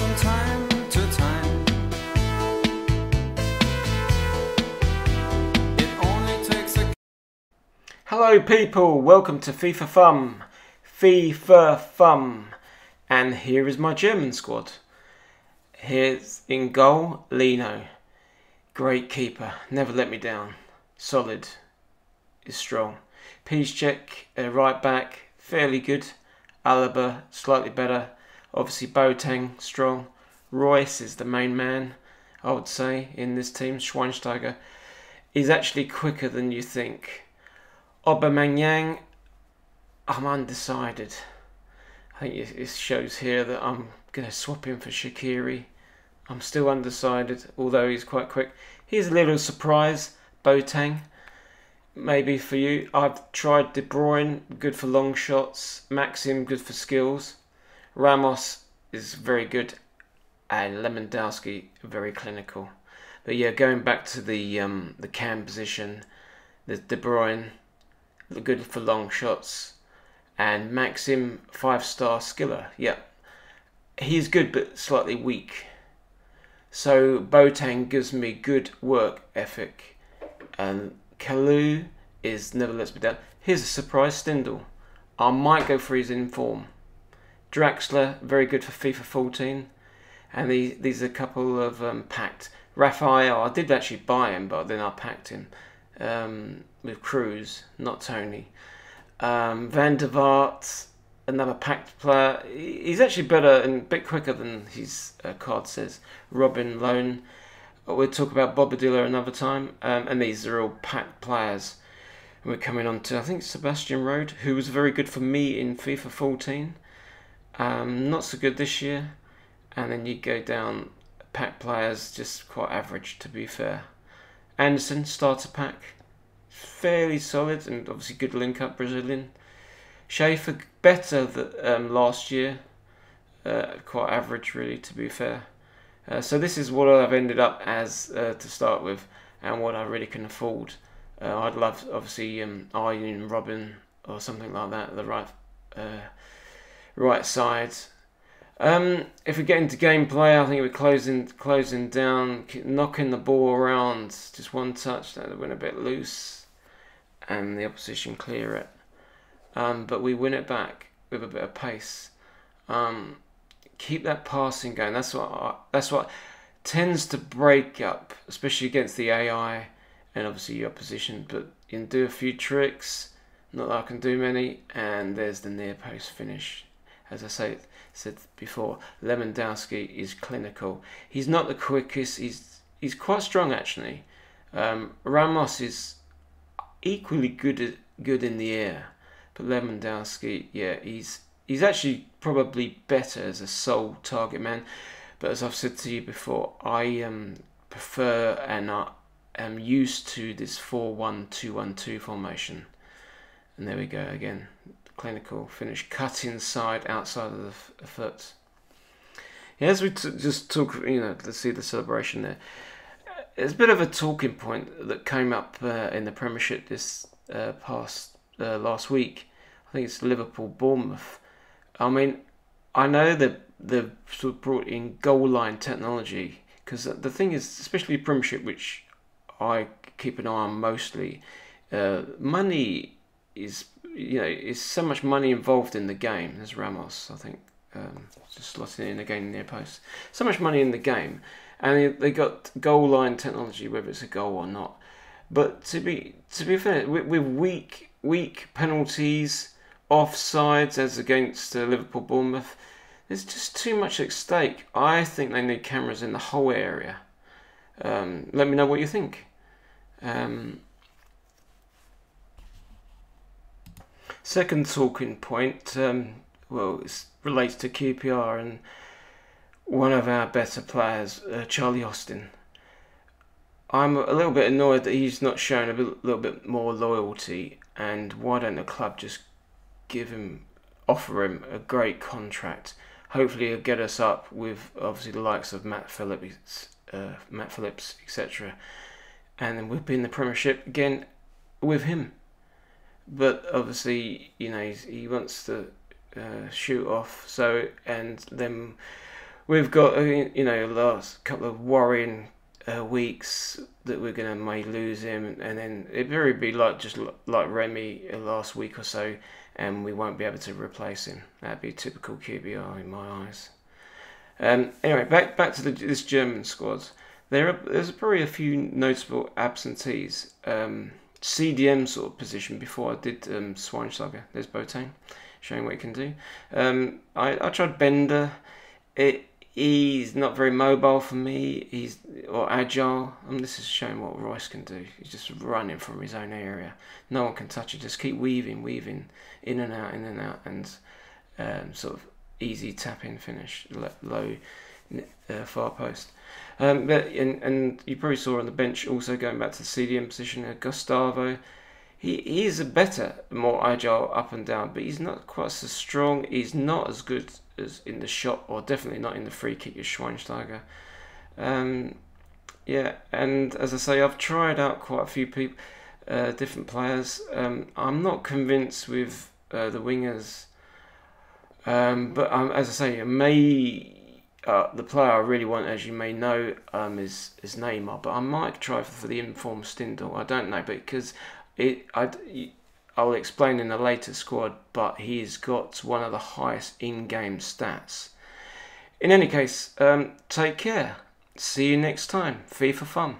from time to time. It only takes a... Hello people, welcome to FifaFumb. FifaFumb. And here is my German squad. Here's in goal, Lino. Great keeper, never let me down. Solid, is strong. Piszczek, right back, fairly good. Alaba, slightly better. Obviously Boateng, strong. Royce is the main man, I would say, in this team. Schweinsteiger is actually quicker than you think. Aubameyang, I'm undecided. I think it shows here that I'm going to swap him for Shaqiri. I'm still undecided, although he's quite quick. Here's a little surprise, Boateng. Maybe for you. I've tried De Bruyne, good for long shots. Maxim, good for skills. Ramos is very good. And Lewandowski, very clinical. But yeah, going back to the cam position, there's De Bruyne, good for long shots. And Maxim, 5-star skiller. Yeah, he's good but slightly weak. So Boateng gives me good work ethic. And Kalou is never lets me down. Here's a surprise, Stindl. I might go for his inform. Draxler, very good for FIFA 14. And these are a couple of packed. Raphael, I did actually buy him, but then I packed him with Cruz, not Tony. Van der Vaart, another packed player. He's actually better and a bit quicker than his card says. Robin Loan. We'll talk about Bobadilla another time. And these are all packed players. And we're coming on to, I think, Sebastian Rode, who was very good for me in FIFA 14. Not so good this year. And then you go down pack players, just quite average to be fair. Anderson, starter pack. Fairly solid and obviously good link up, Brazilian. Schaefer, better than last year. Quite average really to be fair. So this is what I've ended up as to start with and what I really can afford. I'd love obviously Arjen Robin or something like that, the right side. If we get into gameplay, I think we're closing down, knocking the ball around, just one touch, that went a bit loose, and the opposition clear it. But we win it back with a bit of pace. Keep that passing going. That's what tends to break up, especially against the AI and obviously your opposition. But you can do a few tricks. Not that I can do many. And there's the near post finish. As I said before, Lewandowski is clinical. He's not the quickest. He's quite strong actually. Ramos is equally good in the air, but Lewandowski, yeah, he's actually probably better as a sole target man. But as I've said to you before, I prefer and am used to this 4-1-2-1-2 formation. And there we go again. Clinical finish, cut inside, outside of the foot. Yeah, as we just talk, let's see the celebration there. There's a bit of a talking point that came up in the Premiership this last week. I think it's Liverpool-Bournemouth. I mean, I know that they've sort of brought in goal line technology, because the thing is, especially Premiership, which I keep an eye on mostly, money is so much money involved in the game. There's Ramos, I think, just slotting in again near post. So much money in the game, and they got goal line technology, whether it's a goal or not. But to be fair, with weak penalties, offsides as against Liverpool Bournemouth, there's just too much at stake. I think they need cameras in the whole area. Let me know what you think. Second talking point, it relates to QPR and one of our better players, Charlie Austin. I'm a little bit annoyed that he's not shown a little bit more loyalty, and why don't the club just offer him a great contract? Hopefully he'll get us up with obviously the likes of Matt Phillips, etc. And then we'll be in the Premiership again with him. But obviously, he wants to shoot off. So, and then we've got last couple of worrying weeks that we're gonna may lose him, and then it very be just like Remy last week or so, and we won't be able to replace him. That'd be typical QBR in my eyes. Anyway, back to this German squad. There's probably a few notable absentees. CDM sort of position before I did Schweinsteiger. There's Boateng, showing what he can do. I tried Bender. He's not very mobile for me. Or agile. This is showing what Royce can do. He's just running from his own area. No one can touch it. Just keep weaving in and out, and sort of easy tap in finish, low far post. But you probably saw on the bench also going back to the CDM position. Gustavo. He is a better, more agile up and down, but he's not quite so strong. He's not as good as in the shot, or definitely not in the free kick as Schweinsteiger. Yeah, and as I say, I've tried out quite a few people, different players. I'm not convinced with the wingers, but as I say, the player I really want, as you may know, is Neymar. But I might try for the informed Stindl. I don't know, because I'll explain in a later squad, but he's got one of the highest in-game stats. In any case, take care. See you next time. FifaFumb.